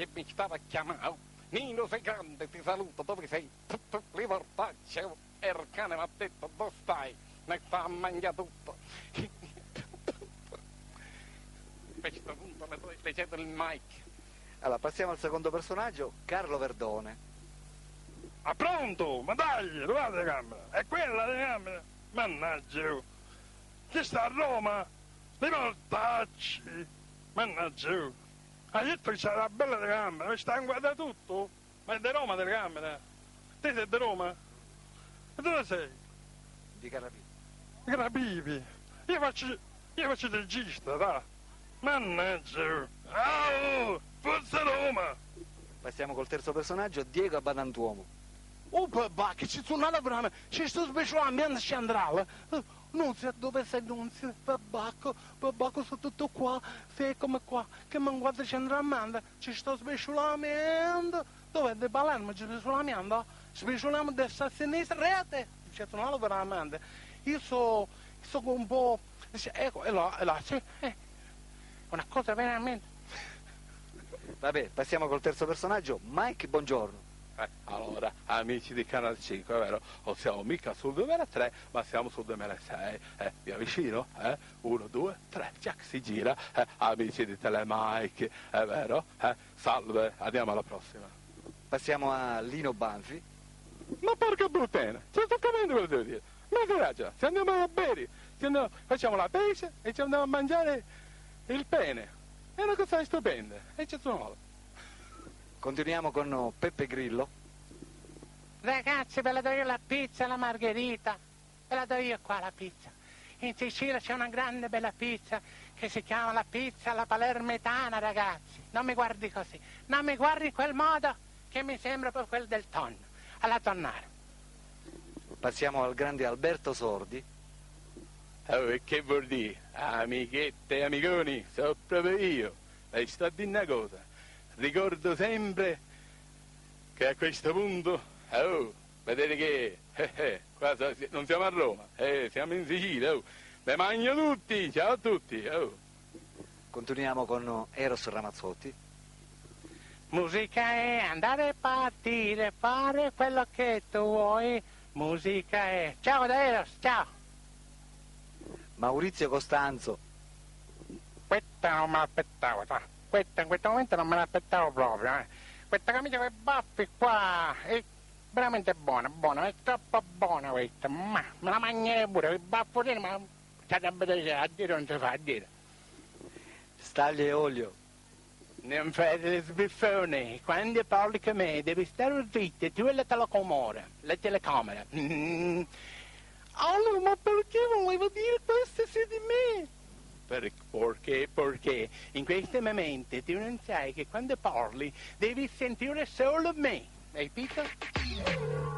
che mi stava chiamando. Nino sei grande, ti saluto, dove sei? Riportaggio, e il cane mi ha detto, dove stai? Mi sta a mangiare tutto. A questo punto le cedo il mic. Allora, passiamo al secondo personaggio, Carlo Verdone. Ah, pronto? Ma dai, dov'è la telecamera? È quella la telecamera? Mannaggia, chi sta a Roma? Riportacci! Mannaggia, hai detto che c'era una bella telecamera, mi sta a guardare tutto? Ma è di Roma la telecamera? Te sei di Roma? E dove sei? Di Carapipi. Carapipi? Io faccio il regista, dai! Mannaggia! Oh, forza Roma! Passiamo col terzo personaggio, Diego Abbadantuomo. Oh, papà, che ci sono una brama, c'è sto specialmente centrale. Nunzia, dove sei Nunzia? Babacco, sono tutto qua, sei come qua, che mi guarda centralmente, c'è sto specialamento. Dove? Di Palermo c'è specialamento? Specialamento destra a sinistra, rete, c'è una veramente. Io so un po', ecco, e là, sì, una cosa veramente. Vabbè, passiamo col terzo personaggio, Mike Bongiorno. Allora, amici di Canale 5, è vero? Non siamo mica sul 2003, ma siamo sul 2006. Vi avvicino? 1, 2, 3, Jack si gira. Amici di Telemike, è vero? Salve, andiamo alla prossima. Passiamo a Lino Banfi. Ma porca puttana, ci sto capendo quello che devo dire. Ma che ragione, se andiamo a bere, facciamo la pesce e ci andiamo a mangiare il pene. È una cosa stupenda, eccezionale. Continuiamo con Peppe Grillo. Ragazzi, ve la do io la pizza, la margherita. Ve la do io qua la pizza. In Sicilia c'è una grande bella pizza che si chiama la pizza alla palermitana, ragazzi. Non mi guardi così. Non mi guardi in quel modo che mi sembra proprio quel del tonno. Alla tonnara. Passiamo al grande Alberto Sordi. Oh, e che vuol dire? Amichette e amiconi, so proprio io. E sto a dire una cosa. Ricordo sempre che a questo punto, vedete che qua non siamo a Roma, siamo in Sicilia, le mangio tutti, ciao a tutti. Continuiamo con Eros Ramazzotti. Musica è andare a partire, fare quello che tu vuoi, musica è... Ciao da Eros, ciao! Maurizio Costanzo. Questa non me l'aspettavo, questa in questo momento non me l'aspettavo proprio. Questa camicia con i baffi qua è veramente buona, è troppo buona questa, ma me la mangerei pure, con i baffotini, ma a dire non si fa, a dire. Staglia e olio. Non fate le sbiffone, quando parli con me devi stare zitto, tu e la telecamera, Allora, ma perché volevo dire questo su di me? Perché in questo momento tu non sai che quando parli devi sentire solo me, hai capito?